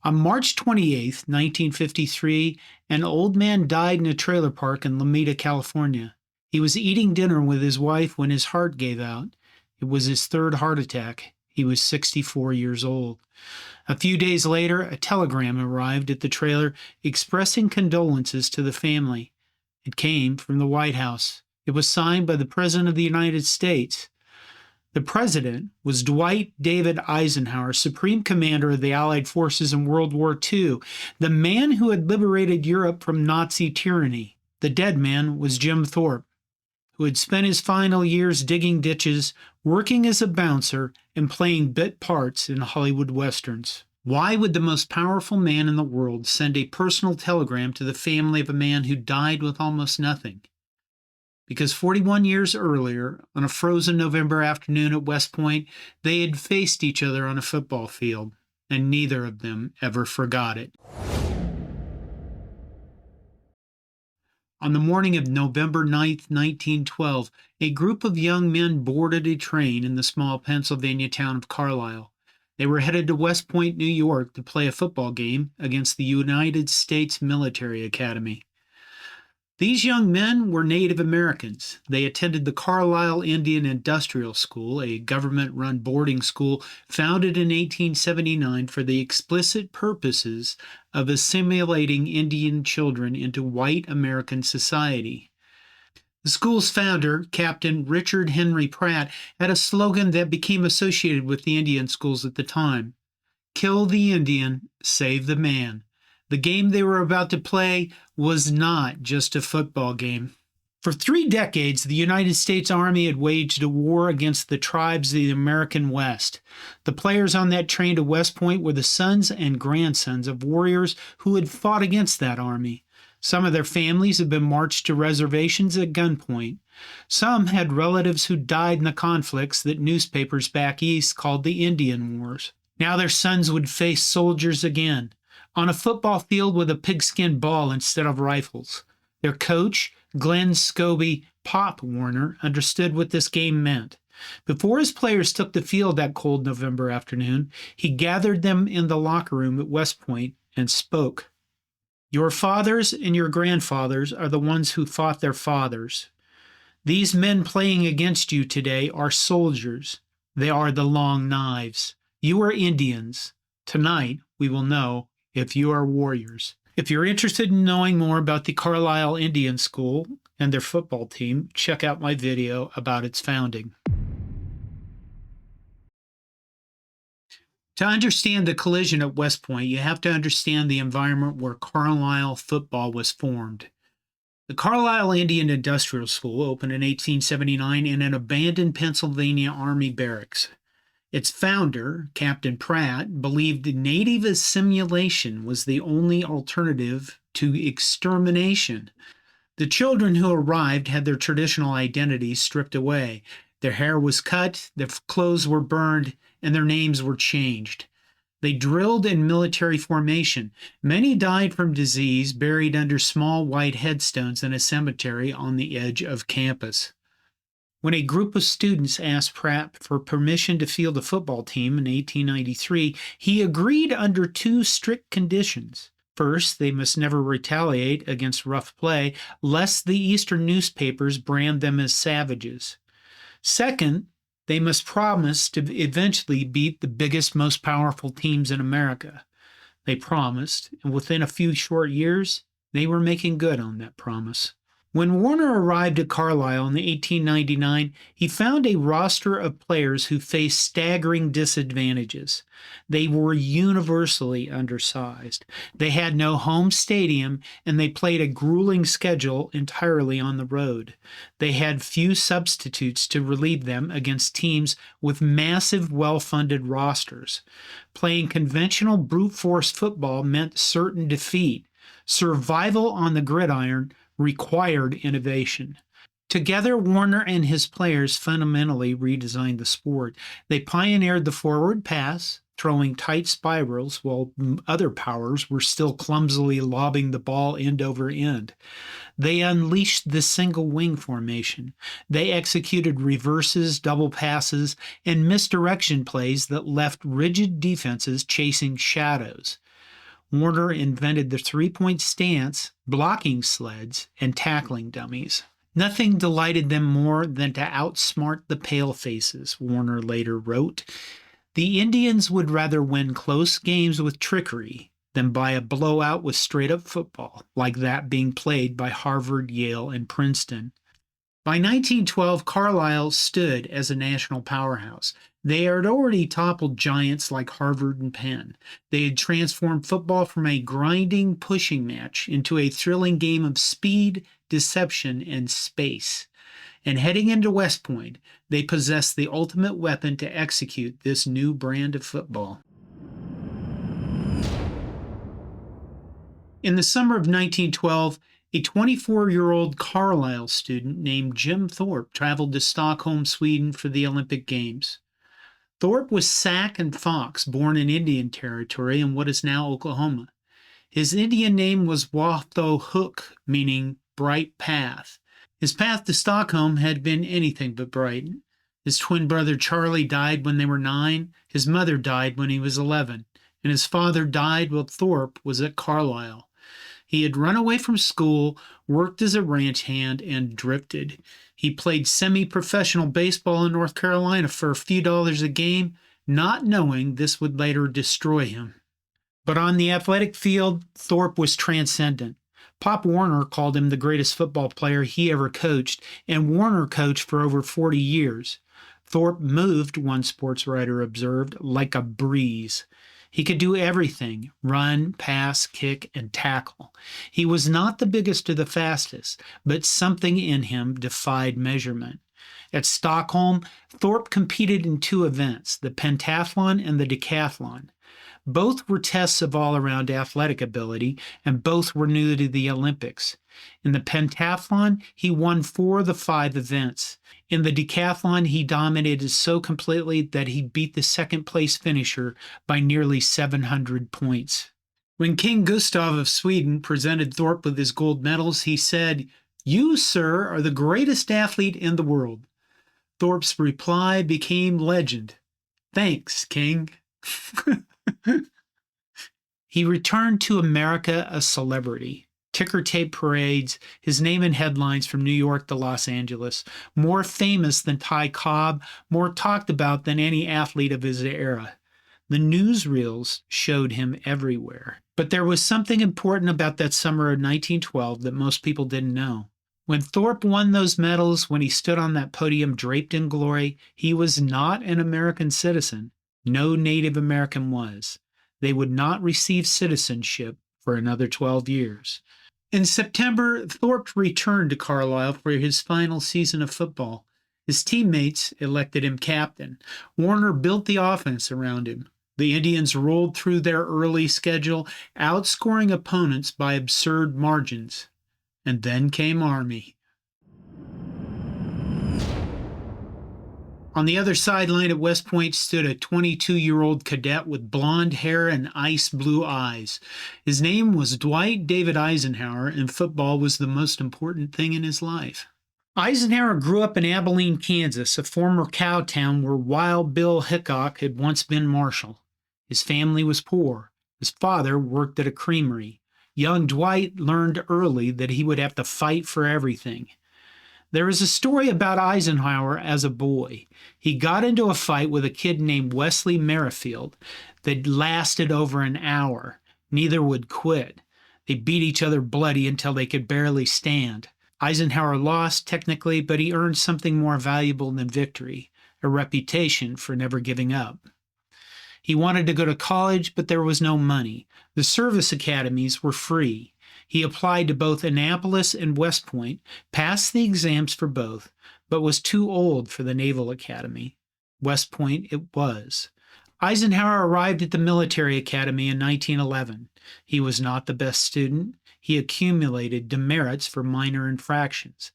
On March 28, 1953, an old man died in a trailer park in Lomita, California. He was eating dinner with his wife when his heart gave out. It was his third heart attack. He was 64 years old. A few days later, a telegram arrived at the trailer expressing condolences to the family. It came from the White House. It was signed by the President of the United States. The president was Dwight David Eisenhower, Supreme Commander of the Allied Forces in World War II, the man who had liberated Europe from Nazi tyranny. The dead man was Jim Thorpe, who had spent his final years digging ditches, working as a bouncer, and playing bit parts in Hollywood westerns. Why would the most powerful man in the world send a personal telegram to the family of a man who died with almost nothing? Because 41 years earlier, on a frozen November afternoon at West Point, they had faced each other on a football field, and neither of them ever forgot it. On the morning of November 9, 1912, a group of young men boarded a train in the small Pennsylvania town of Carlisle. They were headed to West Point, New York, to play a football game against the United States Military Academy. These young men were Native Americans. They attended the Carlisle Indian Industrial School, a government-run boarding school founded in 1879 for the explicit purposes of assimilating Indian children into white American society. The school's founder, Captain Richard Henry Pratt, had a slogan that became associated with the Indian schools at the time: "Kill the Indian, save the man." The game they were about to play was not just a football game. For 3 decades, the United States Army had waged a war against the tribes of the American West. The players on that train to West Point were the sons and grandsons of warriors who had fought against that army. Some of their families had been marched to reservations at gunpoint. Some had relatives who died in the conflicts that newspapers back east called the Indian Wars. Now their sons would face soldiers again, on a football field with a pigskin ball instead of rifles. Their coach, Glenn Scobie "Pop" Warner, understood what this game meant. Before his players took the field that cold November afternoon, he gathered them in the locker room at West Point and spoke. "Your fathers and your grandfathers are the ones who fought their fathers. These men playing against you today are soldiers. They are the long knives. You are Indians. Tonight we will know if you are warriors." If you're interested in knowing more about the Carlisle Indian School and their football team, check out my video about its founding. To understand the collision at West Point, you have to understand the environment where Carlisle football was formed. The Carlisle Indian Industrial School opened in 1879 in an abandoned Pennsylvania Army barracks. Its founder, Captain Pratt, believed native assimilation was the only alternative to extermination. The children who arrived had their traditional identities stripped away. Their hair was cut, their clothes were burned, and their names were changed. They drilled in military formation. Many died from disease, buried under small white headstones in a cemetery on the edge of campus. When a group of students asked Pratt for permission to field a football team in 1893, he agreed under 2 strict conditions. First, they must never retaliate against rough play, lest the Eastern newspapers brand them as savages. Second, they must promise to eventually beat the biggest, most powerful teams in America. They promised, and within a few short years, they were making good on that promise. When Warner arrived at Carlisle in 1899, he found a roster of players who faced staggering disadvantages. They were universally undersized. They had no home stadium, and they played a grueling schedule entirely on the road. They had few substitutes to relieve them against teams with massive, well-funded rosters. Playing conventional brute force football meant certain defeat. Survival on the gridiron required innovation. Together, Warner and his players fundamentally redesigned the sport. They pioneered the forward pass, throwing tight spirals while other powers were still clumsily lobbing the ball end over end. They unleashed the single wing formation. They executed reverses, double passes, and misdirection plays that left rigid defenses chasing shadows. Warner invented the three-point stance, blocking sleds, and tackling dummies. Nothing delighted them more than to outsmart the palefaces, Warner later wrote. The Indians would rather win close games with trickery than buy a blowout with straight-up football, like that being played by Harvard, Yale, and Princeton. By 1912, Carlisle stood as a national powerhouse. They had already toppled giants like Harvard and Penn. They had transformed football from a grinding, pushing match into a thrilling game of speed, deception, and space. And heading into West Point, they possessed the ultimate weapon to execute this new brand of football. In the summer of 1912, a 24-year-old Carlisle student named Jim Thorpe traveled to Stockholm, Sweden for the Olympic Games. Thorpe was Sac and Fox, born in Indian Territory in what is now Oklahoma. His Indian name was Watho Hook, meaning bright path. His path to Stockholm had been anything but bright. His twin brother Charlie died when they were 9, his mother died when he was 11, and his father died while Thorpe was at Carlisle. He had run away from school, worked as a ranch hand, and drifted. He played semi-professional baseball in North Carolina for a few dollars a game, not knowing this would later destroy him. But on the athletic field, Thorpe was transcendent. Pop Warner called him the greatest football player he ever coached, and Warner coached for over 40 years. Thorpe moved, one sports writer observed, like a breeze. He could do everything: run, pass, kick, and tackle. He was not the biggest or the fastest, but something in him defied measurement. At Stockholm, Thorpe competed in 2 events, the pentathlon and the decathlon. Both were tests of all-around athletic ability, and both were new to the Olympics. In the pentathlon, he won 4 of the 5 events. In the decathlon, he dominated so completely that he beat the second-place finisher by nearly 700 points. When King Gustav of Sweden presented Thorpe with his gold medals, he said, "You, sir, are the greatest athlete in the world." Thorpe's reply became legend. "Thanks, King." He returned to America a celebrity. Ticker tape parades, his name in headlines from New York to Los Angeles, more famous than Ty Cobb, more talked about than any athlete of his era. The newsreels showed him everywhere. But there was something important about that summer of 1912 that most people didn't know. When Thorpe won those medals, when he stood on that podium draped in glory, he was not an American citizen. No Native American was. They would not receive citizenship for another 12 years. In September, Thorpe returned to Carlisle for his final season of football. His teammates elected him captain. Warner built the offense around him. The Indians rolled through their early schedule, outscoring opponents by absurd margins. And then came Army. On the other sideline at West Point stood a 22-year-old cadet with blonde hair and ice blue eyes. His name was Dwight David Eisenhower, and football was the most important thing in his life. Eisenhower grew up in Abilene, Kansas, a former cow town where Wild Bill Hickok had once been marshal. His family was poor. His father worked at a creamery. Young Dwight learned early that he would have to fight for everything. There is a story about Eisenhower as a boy. He got into a fight with a kid named Wesley Merrifield that lasted over an hour. Neither would quit. They beat each other bloody until they could barely stand. Eisenhower lost technically, but he earned something more valuable than victory, a reputation for never giving up. He wanted to go to college, but there was no money. The service academies were free. He applied to both Annapolis and West Point, passed the exams for both, but was too old for the Naval Academy. West Point it was. Eisenhower arrived at the military academy in 1911. He was not the best student. He accumulated demerits for minor infractions.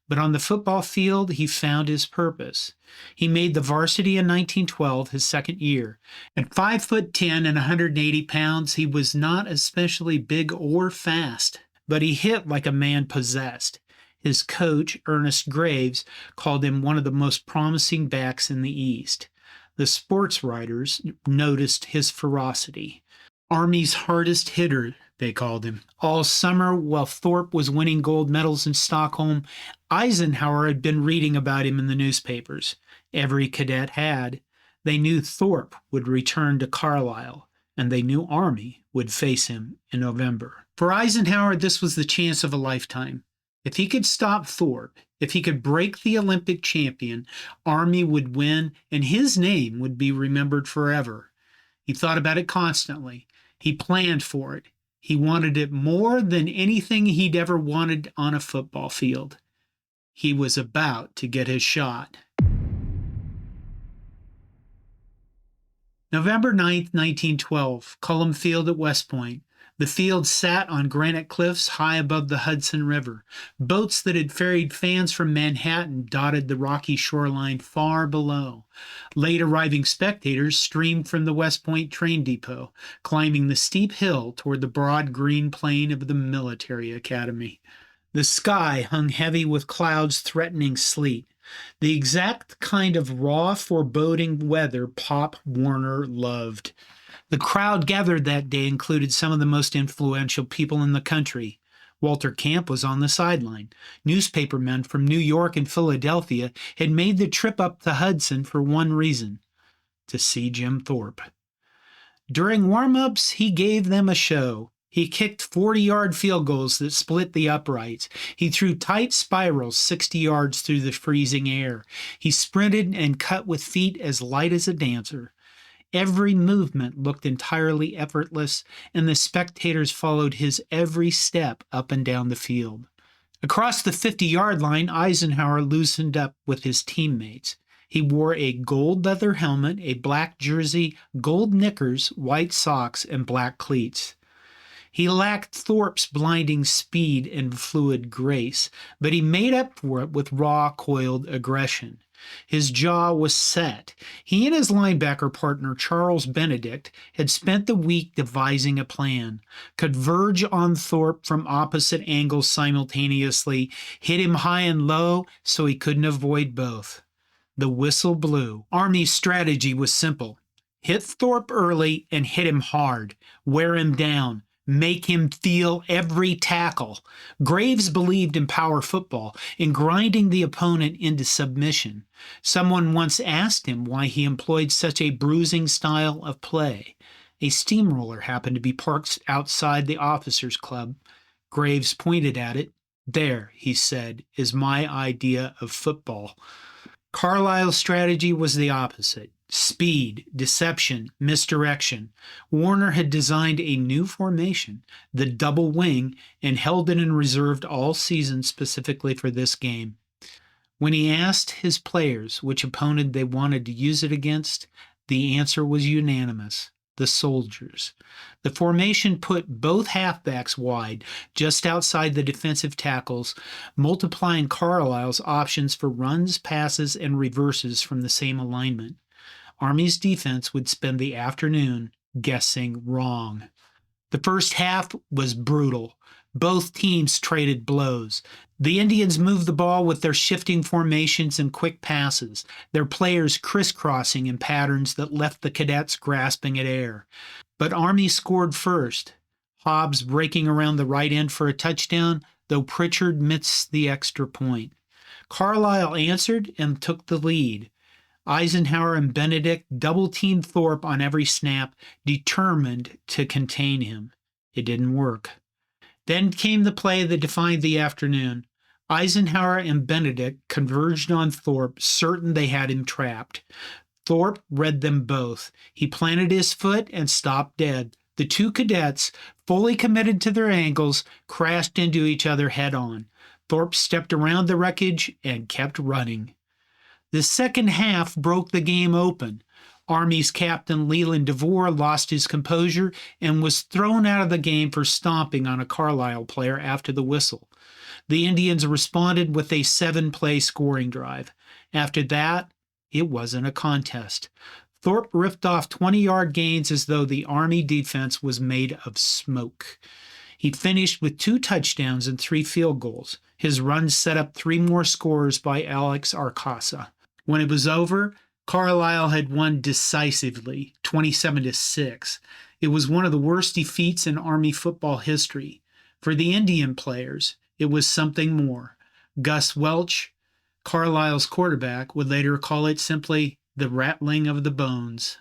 But on the football field, he found his purpose. He made the varsity in 1912, his second year. At 5'10" and 180 pounds, he was not especially big or fast, but he hit like a man possessed. His coach, Ernest Graves, called him one of the most promising backs in the East. The sports writers noticed his ferocity. Army's hardest hitter, they called him. All summer, while Thorpe was winning gold medals in Stockholm, Eisenhower had been reading about him in the newspapers. Every cadet had. They knew Thorpe would return to Carlisle, and they knew Army would face him in November. For Eisenhower, this was the chance of a lifetime. If he could stop Thorpe, if he could break the Olympic champion, Army would win, and his name would be remembered forever. He thought about it constantly. He planned for it. He wanted it more than anything he'd ever wanted on a football field. He was about to get his shot. November 9th, 1912, Cullom Field at West Point. The field sat on granite cliffs high above the Hudson River. Boats that had ferried fans from Manhattan dotted the rocky shoreline far below. Late arriving spectators streamed from the West Point train depot, climbing the steep hill toward the broad green plain of the military academy. The sky hung heavy with clouds threatening sleet. The exact kind of raw, foreboding weather Pop Warner loved. The crowd gathered that day included some of the most influential people in the country. Walter Camp was on the sideline. Newspapermen from New York and Philadelphia had made the trip up the Hudson for one reason: to see Jim Thorpe. During warm-ups, he gave them a show. He kicked 40-yard field goals that split the uprights. He threw tight spirals 60 yards through the freezing air. He sprinted and cut with feet as light as a dancer. Every movement looked entirely effortless, and the spectators followed his every step up and down the field. Across the 50-yard line, Eisenhower loosened up with his teammates. He wore a gold leather helmet, a black jersey, gold knickers, white socks, and black cleats. He lacked Thorpe's blinding speed and fluid grace, but he made up for it with raw, coiled aggression. His jaw was set. He and his linebacker partner, Charles Benedict, had spent the week devising a plan: converge on Thorpe from opposite angles simultaneously, hit him high and low so he couldn't avoid both. The whistle blew. Army's strategy was simple: hit Thorpe early and hit him hard, wear him down, make him feel every tackle. Graves believed in power football, in grinding the opponent into submission. Someone once asked him why he employed such a bruising style of play. A steamroller happened to be parked outside the officers' club. Graves pointed at it. "There," he said, "is my idea of football." Carlisle's strategy was the opposite: speed, deception, misdirection. Warner had designed a new formation, the double wing, and held it in reserve all season specifically for this game. When he asked his players which opponent they wanted to use it against, the answer was unanimous: the soldiers. The formation put both halfbacks wide, just outside the defensive tackles, multiplying Carlisle's options for runs, passes, and reverses from the same alignment. Army's defense would spend the afternoon guessing wrong. The first half was brutal. Both teams traded blows. The Indians moved the ball with their shifting formations and quick passes, their players crisscrossing in patterns that left the cadets grasping at air. But Army scored first, Hobbs breaking around the right end for a touchdown, though Pritchard missed the extra point. Carlisle answered and took the lead. Eisenhower and Benedict double-teamed Thorpe on every snap, determined to contain him. It didn't work. Then came the play that defined the afternoon. Eisenhower and Benedict converged on Thorpe, certain they had him trapped. Thorpe read them both. He planted his foot and stopped dead. The two cadets, fully committed to their angles, crashed into each other head-on. Thorpe stepped around the wreckage and kept running. The second half broke the game open. Army's captain Leland DeVore lost his composure and was thrown out of the game for stomping on a Carlisle player after the whistle. The Indians responded with a 7-play scoring drive. After that, it wasn't a contest. Thorpe ripped off 20-yard gains as though the Army defense was made of smoke. He finished with 2 touchdowns and 3 field goals. His runs set up 3 more scores by Alex Arcasa. When it was over, Carlisle had won decisively, 27-6. It was one of the worst defeats in Army football history. For the Indian players, it was something more. Gus Welch, Carlisle's quarterback, would later call it simply the rattling of the bones.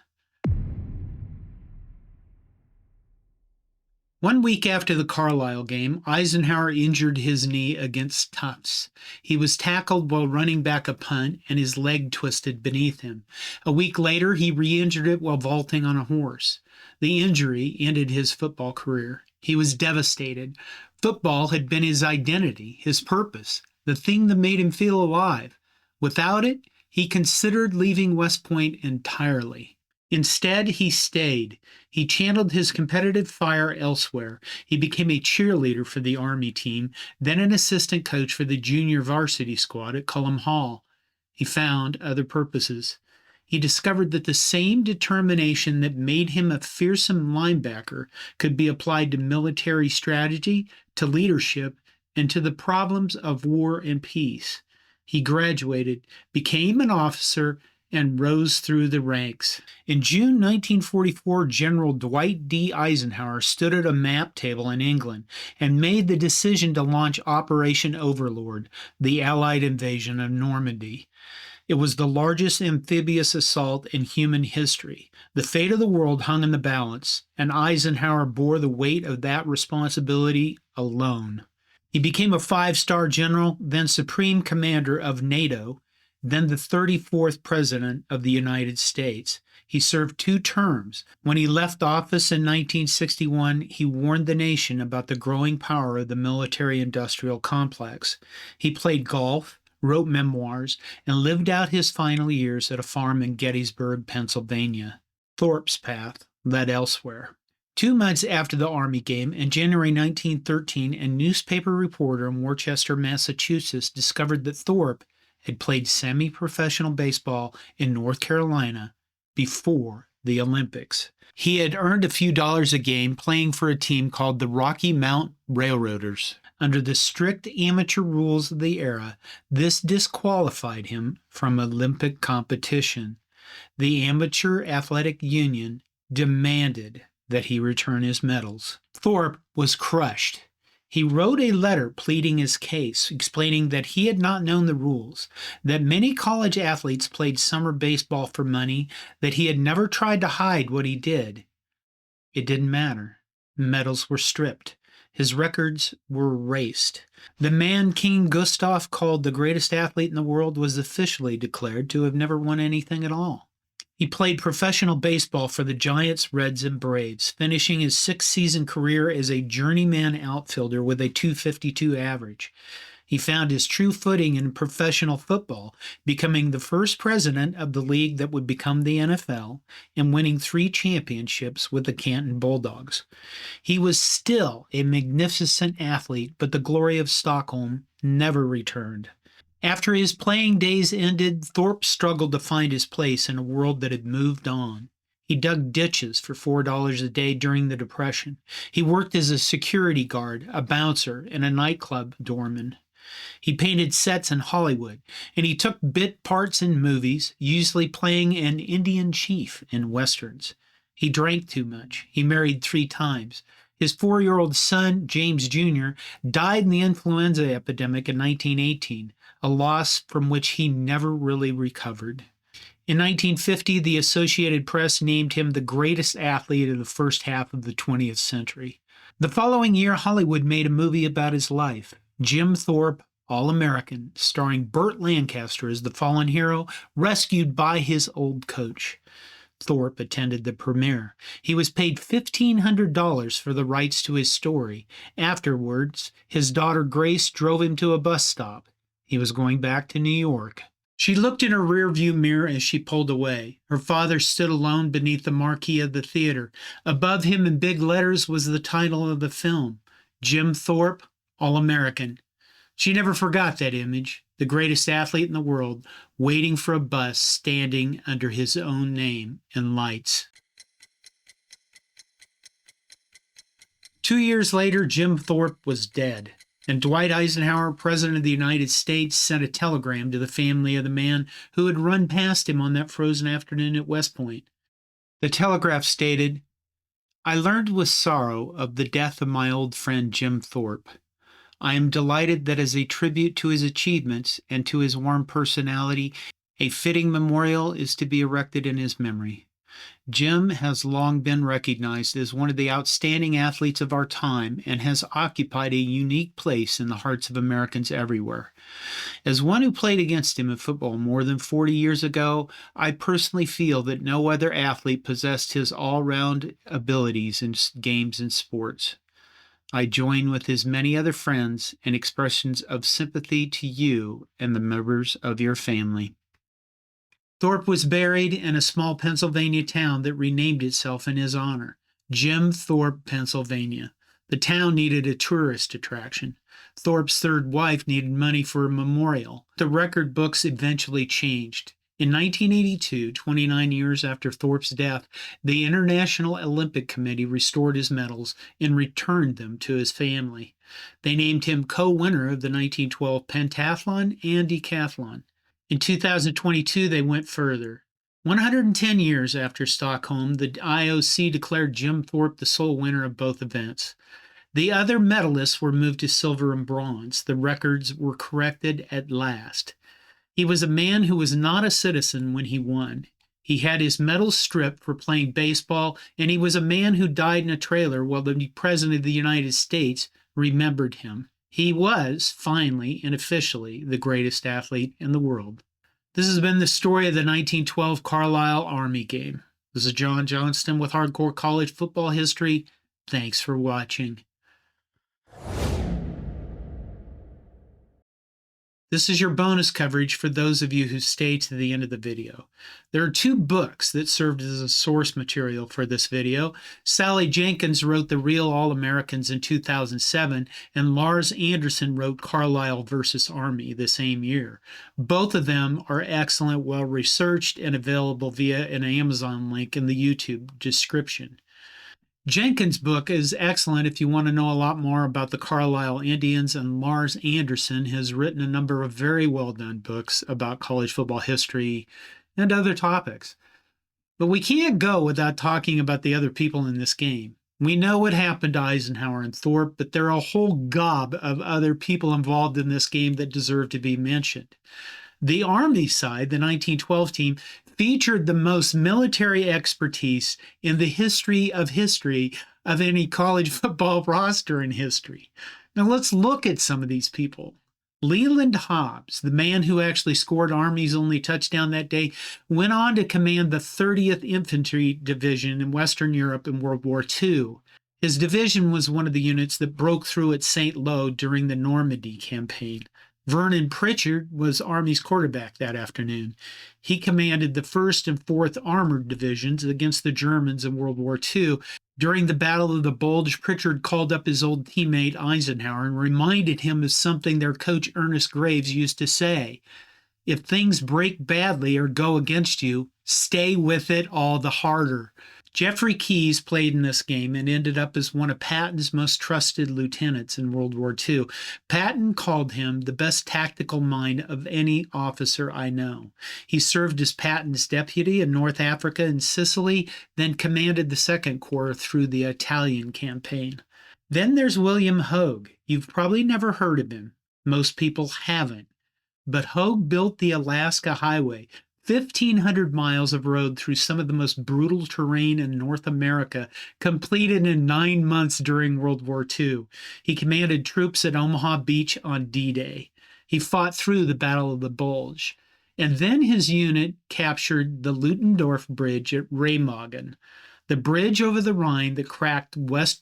1 week after the Carlisle game, Eisenhower injured his knee against Tufts. He was tackled while running back a punt, and his leg twisted beneath him. A week later, he re-injured it while vaulting on a horse. The injury ended his football career. He was devastated. Football had been his identity, his purpose, the thing that made him feel alive. Without it, he considered leaving West Point entirely. Instead, he stayed. He channeled his competitive fire elsewhere. He became a cheerleader for the Army team, then an assistant coach for the junior varsity squad at Cullom Hall. He found other purposes. He discovered that the same determination that made him a fearsome linebacker could be applied to military strategy, to leadership, and to the problems of war and peace. He graduated, became an officer, and rose through the ranks. In June 1944, General Dwight D. Eisenhower stood at a map table in England and made the decision to launch Operation Overlord, the Allied invasion of Normandy. It was the largest amphibious assault in human history. The fate of the world hung in the balance, and Eisenhower bore the weight of that responsibility alone. He became a 5-star general, then Supreme Commander of NATO, then the 34th President of the United States. He served 2 terms. When he left office in 1961, he warned the nation about the growing power of the military-industrial complex. He played golf, wrote memoirs, and lived out his final years at a farm in Gettysburg, Pennsylvania. Thorpe's path led elsewhere. 2 months after the Army game, in January 1913, a newspaper reporter in Worcester, Massachusetts, discovered that Thorpe had played semi-professional baseball in North Carolina before the Olympics. He had earned a few dollars a game playing for a team called the Rocky Mount Railroaders. Under the strict amateur rules of the era, this disqualified him from Olympic competition. The Amateur Athletic Union demanded that he return his medals. Thorpe was crushed. He wrote a letter pleading his case, explaining that he had not known the rules, that many college athletes played summer baseball for money, that he had never tried to hide what he did. It didn't matter. Medals were stripped. His records were erased. The man King Gustav called the greatest athlete in the world was officially declared to have never won anything at all. He played professional baseball for the Giants, Reds, and Braves, finishing his 6-season career as a journeyman outfielder with a .252 average. He found his true footing in professional football, becoming the first president of the league that would become the NFL and winning 3 championships with the Canton Bulldogs. He was still a magnificent athlete, but the glory of Stockholm never returned. After his playing days ended, Thorpe struggled to find his place in a world that had moved on. He dug ditches for $4 a day during the Depression. He worked as a security guard, a bouncer, and a nightclub doorman. He painted sets in Hollywood, and he took bit parts in movies, usually playing an Indian chief in westerns. He drank too much. He married 3 times. His 4-year-old son, James Jr., died in the influenza epidemic in 1918, a loss from which he never really recovered. In 1950, the Associated Press named him the greatest athlete of the first half of the 20th century. The following year, Hollywood made a movie about his life, Jim Thorpe, All-American, starring Burt Lancaster as the fallen hero, rescued by his old coach. Thorpe attended the premiere. He was paid $1,500 for the rights to his story. Afterwards, his daughter Grace drove him to a bus stop. He was going back to New York. She looked in her rearview mirror as she pulled away. Her father stood alone beneath the marquee of the theater. Above him in big letters was the title of the film, Jim Thorpe, All-American. She never forgot that image, the greatest athlete in the world, waiting for a bus standing under his own name and lights. 2 years later, Jim Thorpe was dead, and Dwight Eisenhower, President of the United States, sent a telegram to the family of the man who had run past him on that frozen afternoon at West Point. The telegraph stated, I learned with sorrow of the death of my old friend Jim Thorpe. I am delighted that as a tribute to his achievements and to his warm personality, a fitting memorial is to be erected in his memory. Jim has long been recognized as one of the outstanding athletes of our time and has occupied a unique place in the hearts of Americans everywhere. As one who played against him in football more than 40 years ago, I personally feel that no other athlete possessed his all-round abilities in games and sports. I join with his many other friends in expressions of sympathy to you and the members of your family. Thorpe was buried in a small Pennsylvania town that renamed itself in his honor, Jim Thorpe, Pennsylvania. The town needed a tourist attraction. Thorpe's third wife needed money for a memorial. The record books eventually changed. In 1982, 29 years after Thorpe's death, the International Olympic Committee restored his medals and returned them to his family. They named him co-winner of the 1912 pentathlon and decathlon. In 2022, they went further. 110 years after Stockholm, the IOC declared Jim Thorpe the sole winner of both events. The other medalists were moved to silver and bronze. The records were corrected at last. He was a man who was not a citizen when he won. He had his medals stripped for playing baseball, and he was a man who died in a trailer while the President of the United States remembered him. He was, finally and officially, the greatest athlete in the world. This has been the story of the 1912 Carlisle Army game. This is John Johnston with Hardcore College Football History. Thanks for watching. This is your bonus coverage for those of you who stay to the end of the video. There are two books that served as a source material for this video. Sally Jenkins wrote The Real All-Americans in 2007, and Lars Anderson wrote Carlisle versus Army the same year. Both of them are excellent, well-researched, and available via an Amazon link in the YouTube description. Jenkins' book is excellent if you want to know a lot more about the Carlisle Indians, and Lars Anderson has written a number of very well-done books about college football history and other topics. But we can't go without talking about the other people in this game. We know what happened to Eisenhower and Thorpe, but there are a whole gob of other people involved in this game that deserve to be mentioned. The Army side, the 1912 team, featured the most military expertise in the history of any college football roster in history. Now let's look at some of these people. Leland Hobbs, the man who actually scored Army's only touchdown that day, went on to command the 30th Infantry Division in Western Europe in World War II. His division was one of the units that broke through at St. Lo during the Normandy campaign. Vernon Pritchard was Army's quarterback that afternoon. He commanded the 1st and 4th Armored Divisions against the Germans in World War II. During the Battle of the Bulge, Pritchard called up his old teammate Eisenhower and reminded him of something their coach Ernest Graves used to say: "If things break badly or go against you, stay with it all the harder." Jeffrey Keyes played in this game and ended up as one of Patton's most trusted lieutenants in World War II. Patton called him the best tactical mind of any officer I know. He served as Patton's deputy in North Africa and Sicily, then commanded the Second Corps through the Italian campaign. Then there's William Hogue. You've probably never heard of him. Most people haven't. But Hogue built the Alaska Highway, 1,500 miles of road through some of the most brutal terrain in North America, completed in 9 months during World War II. He commanded troops at Omaha Beach on D-Day. He fought through the Battle of the Bulge. And then his unit captured the Ludendorff Bridge at Remagen, the bridge over the Rhine that cracked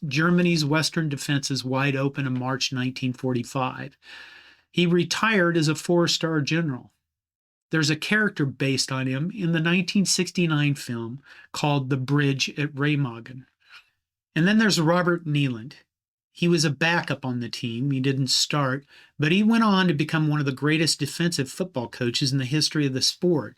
Germany's western defenses wide open in March 1945. He retired as a 4-star general. There's a character based on him in the 1969 film called The Bridge at Remagen. And then there's Robert Nealand. He was a backup on the team. He didn't start, but he went on to become one of the greatest defensive football coaches in the history of the sport.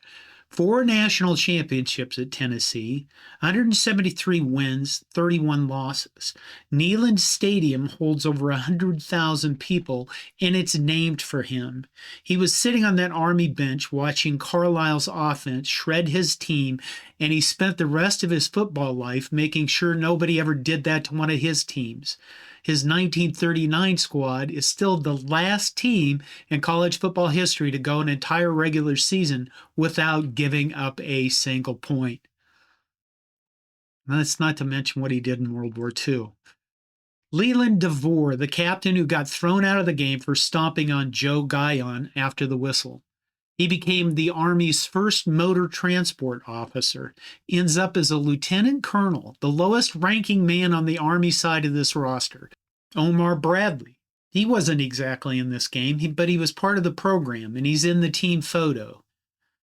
4 national championships at Tennessee, 173 wins, 31 losses. Neyland Stadium holds over 100,000 people, and it's named for him. He was sitting on that Army bench watching Carlisle's offense shred his team, and he spent the rest of his football life making sure nobody ever did that to one of his teams. His 1939 squad is still the last team in college football history to go an entire regular season without giving up a single point. That's not to mention what he did in World War II. Leland DeVore, the captain who got thrown out of the game for stomping on Joe Guyon after the whistle. He became the Army's first motor transport officer, ends up as a lieutenant colonel, the lowest ranking man on the Army side of this roster. Omar Bradley. He wasn't exactly in this game, but he was part of the program, and he's in the team photo.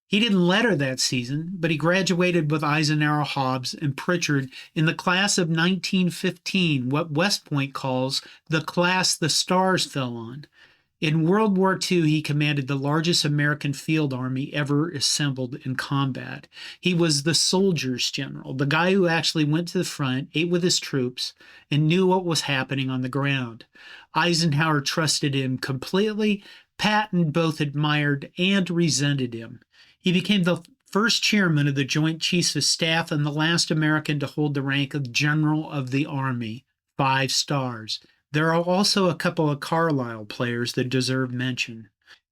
He didn't letter that season, but he graduated with Eisenhower, Hobbs, and Pritchard in the class of 1915, what West Point calls the class the stars fell on. In World War II, he commanded the largest American field army ever assembled in combat. He was the soldier's general, the guy who actually went to the front, ate with his troops, and knew what was happening on the ground. Eisenhower trusted him completely. Patton both admired and resented him. He became the first chairman of the Joint Chiefs of Staff and the last American to hold the rank of General of the Army, 5 stars. There are also a couple of Carlisle players that deserve mention.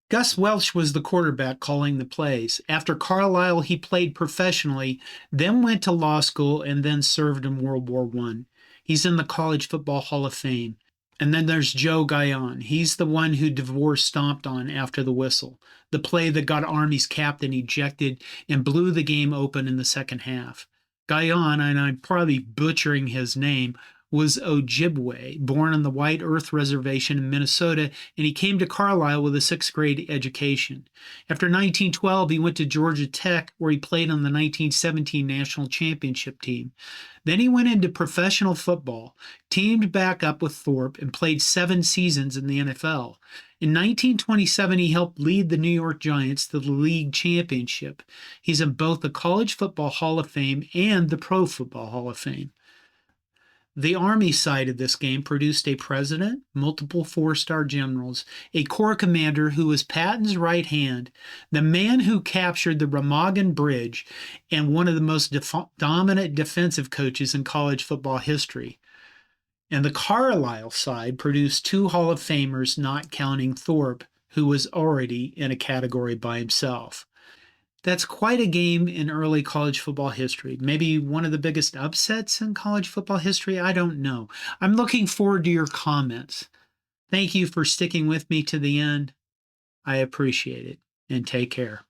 Gus Welch was the quarterback calling the plays. After Carlisle, he played professionally, then went to law school, and then served in World War I. He's in the College Football Hall of Fame. And then there's Joe Guyon. He's the one who DeVore stomped on after the whistle, the play that got Army's captain ejected and blew the game open in the second half. Guyon, and I'm probably butchering his name, was Ojibwe, born on the White Earth Reservation in Minnesota, and he came to Carlisle with a 6th grade education. After 1912, he went to Georgia Tech, where he played on the 1917 national championship team. Then he went into professional football, teamed back up with Thorpe, and played 7 seasons in the NFL. In 1927, he helped lead the New York Giants to the league championship. He's in both the College Football Hall of Fame and the Pro Football Hall of Fame. The Army side of this game produced a president, multiple 4-star generals, a corps commander who was Patton's right hand, the man who captured the Remagen Bridge, and one of the most dominant defensive coaches in college football history. And the Carlisle side produced 2 Hall of Famers, not counting Thorpe, who was already in a category by himself. That's quite a game in early college football history. Maybe one of the biggest upsets in college football history. I don't know. I'm looking forward to your comments. Thank you for sticking with me to the end. I appreciate it, and take care.